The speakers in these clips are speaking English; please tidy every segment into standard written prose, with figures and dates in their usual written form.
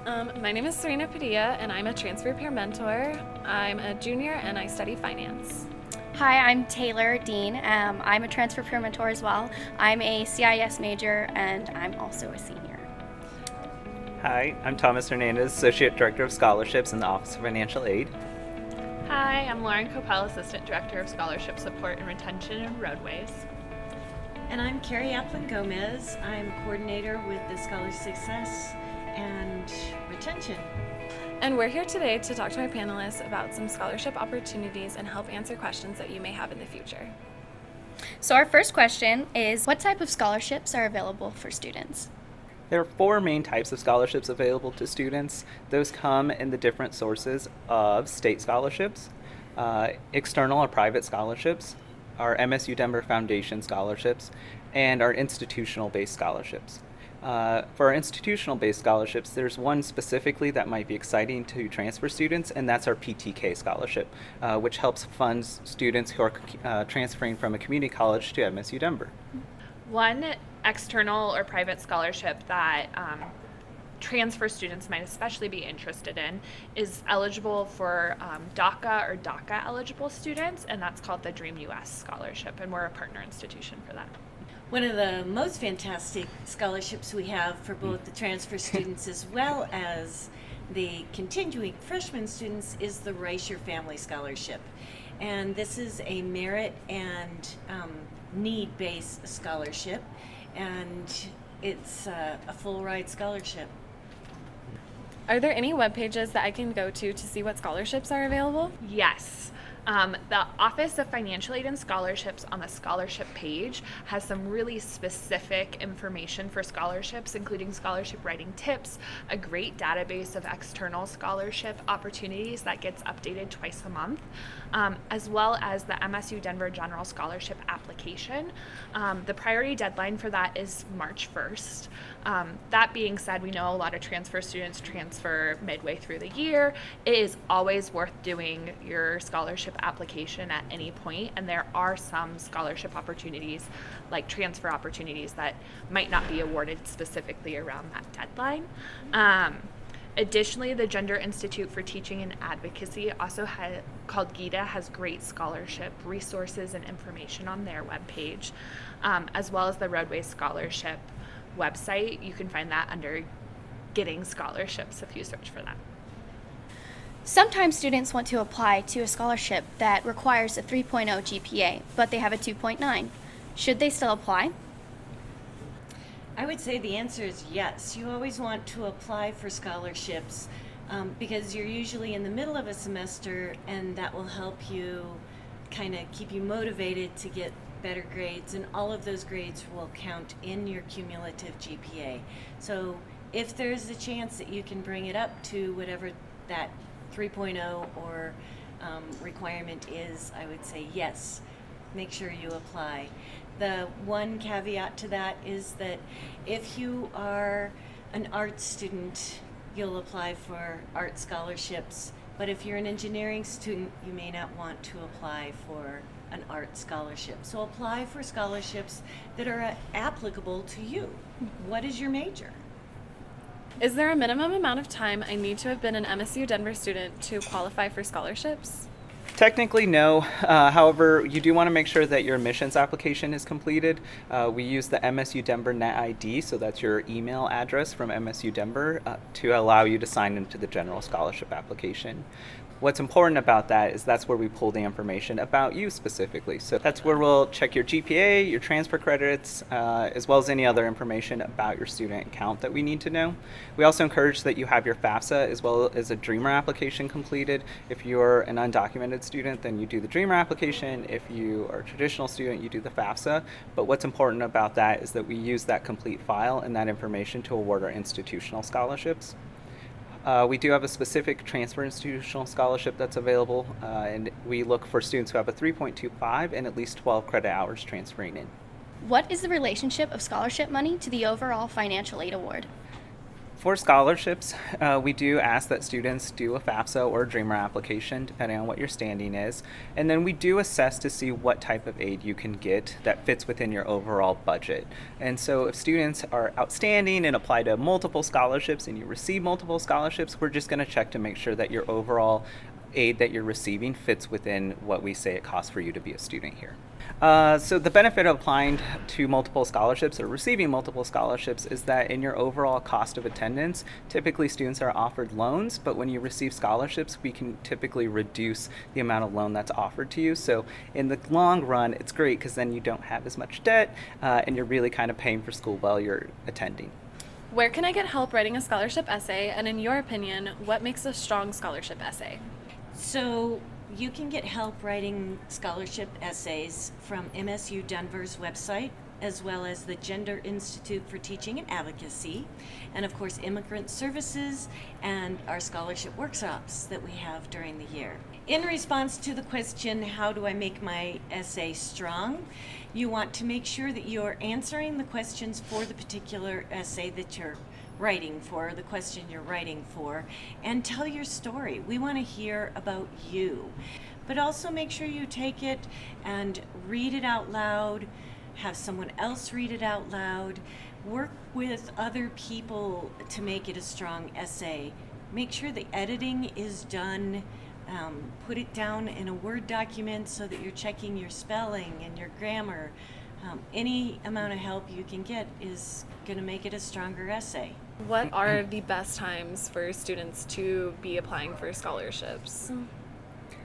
My name is Serena Padilla, and I'm a transfer peer mentor. I'm a junior, and I study finance. Hi, I'm Taylor Dean. I'm a transfer peer mentor as well. I'm a CIS major, and I'm also a senior. Hi, I'm Thomas Hernandez, Associate Director of Scholarships in the Office of Financial Aid. Hi, I'm Lauren Copel, Assistant Director of Scholarship Support and Retention and Roadways. And I'm Carrie Applin Gomez. I'm coordinator with the Scholar Success and Retention. And we're here today to talk to our panelists about some scholarship opportunities and help answer questions that you may have in the future. So our first question is, what type of scholarships are available for students? There are four main types of scholarships available to students. Those come in the different sources of state scholarships, external or private scholarships, our MSU Denver Foundation scholarships, and our institutional-based scholarships. For our institutional-based scholarships, there's one specifically that might be exciting to transfer students, and that's our PTK scholarship, which helps fund students who are transferring from a community college to MSU Denver. One external or private scholarship that transfer students might especially be interested in is eligible for DACA or DACA eligible students, and that's called the Dream US Scholarship, and we're a partner institution for that. One of the most fantastic scholarships we have for both the transfer students as well as the continuing freshman students is the Raise Your Family Scholarship. And this is a merit and need-based scholarship, and it's a full ride scholarship. Are there any web pages that I can go to see what scholarships are available? Yes. The Office of Financial Aid and Scholarships on the scholarship page has some really specific information for scholarships, including scholarship writing tips, a great database of external scholarship opportunities that gets updated twice a month, as well as the MSU Denver General Scholarship application. The priority deadline for that is March 1st. That being said, we know a lot of transfer students transfer midway through the year. It is always worth doing your scholarship application at any point, and there are some scholarship opportunities, like transfer opportunities, that might not be awarded specifically around that deadline. Additionally, the Gender Institute for Teaching and Advocacy, also called GITA, has great scholarship resources and information on their webpage, as well as the Roadways Scholarship website. You can find that under Getting Scholarships if you search for that. Sometimes students want to apply to a scholarship that requires a 3.0 GPA, but they have a 2.9. Should they still apply? I would say the answer is yes. You always want to apply for scholarships because you're usually in the middle of a semester, and that will help you kind of keep you motivated to get better grades, and all of those grades will count in your cumulative GPA. So if there's a chance that you can bring it up to whatever that 3.0 or requirement is, I would say yes, make sure you apply. The one caveat to that is that if you are an art student, you'll apply for art scholarships, but if you're an engineering student, you may not want to apply for an art scholarship. So apply for scholarships that are applicable to you. What is your major? Is there a minimum amount of time I need to have been an MSU Denver student to qualify for scholarships? Technically, no. However, you do want to make sure that your admissions application is completed. We use the MSU Denver Net ID, so that's your email address from MSU Denver, to allow you to sign into the general scholarship application. What's important about that is that's where we pull the information about you specifically. So that's where we'll check your GPA, your transfer credits, as well as any other information about your student account that we need to know. We also encourage that you have your FAFSA as well as a Dreamer application completed. If you're an undocumented student, then you do the Dreamer application. If you are a traditional student, you do the FAFSA. But what's important about that is that we use that complete file and that information to award our institutional scholarships. We do have a specific transfer institutional scholarship that's available, and we look for students who have a 3.25 and at least 12 credit hours transferring in. What is the relationship of scholarship money to the overall financial aid award? For scholarships, we do ask that students do a FAFSA or a Dreamer application, depending on what your standing is. And then we do assess to see what type of aid you can get that fits within your overall budget. And so if students are outstanding and apply to multiple scholarships and you receive multiple scholarships, we're just going to check to make sure that your overall aid that you're receiving fits within what we say it costs for you to be a student here. So the benefit of applying to multiple scholarships or receiving multiple scholarships is that in your overall cost of attendance, typically students are offered loans, but when you receive scholarships, we can typically reduce the amount of loan that's offered to you. So in the long run, it's great because then you don't have as much debt and you're really kind of paying for school while you're attending. Where can I get help writing a scholarship essay? And in your opinion, what makes a strong scholarship essay? So you can get help writing scholarship essays from MSU Denver's website, as well as the Gender Institute for Teaching and Advocacy, and of course Immigrant Services and our scholarship workshops that we have during the year. In response to the question, how do I make my essay strong? You want to make sure that you're answering the questions for the particular essay that you're writing for, the question you're writing for, and tell your story. We want to hear about you. But also make sure you take it and read it out loud, have someone else read it out loud, work with other people to make it a strong essay. Make sure the editing is done. Put it down in a Word document so that you're checking your spelling and your grammar. Any amount of help you can get is going to make it a stronger essay. What are the best times for students to be applying for scholarships?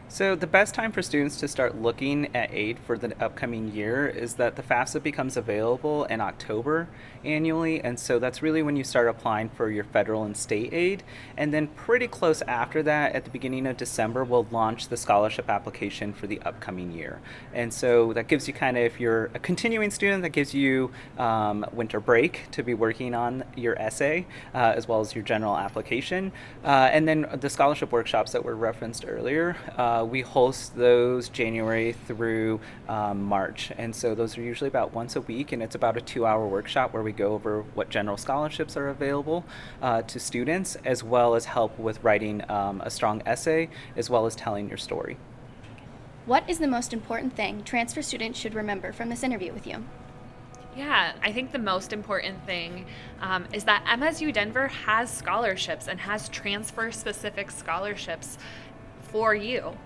So the best time for students to start looking at aid for the upcoming year is that the FAFSA becomes available in October annually, and so that's really when you start applying for your federal and state aid. And then pretty close after that, at the beginning of December, we'll launch the scholarship application for the upcoming year. And so that gives you kind of, if you're a continuing student, that gives you winter break to be working on your essay as well as your general application. And then the scholarship workshops that were referenced earlier, we host those January through March, and so those are usually about once a week, and it's about a 2-hour workshop where we go over what general scholarships are available to students, as well as help with writing a strong essay, as well as telling your story. What is the most important thing transfer students should remember from this interview with you? Yeah, I think the most important thing is that MSU Denver has scholarships and has transfer-specific scholarships for you.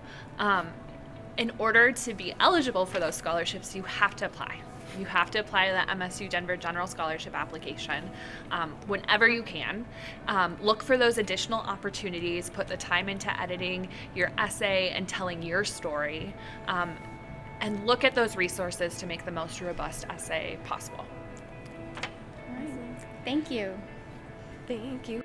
In order to be eligible for those scholarships, you have to apply. You have to apply to the MSU Denver General Scholarship application whenever you can. Look for those additional opportunities, put the time into editing your essay and telling your story, and look at those resources to make the most robust essay possible. All right. Thank you. Thank you.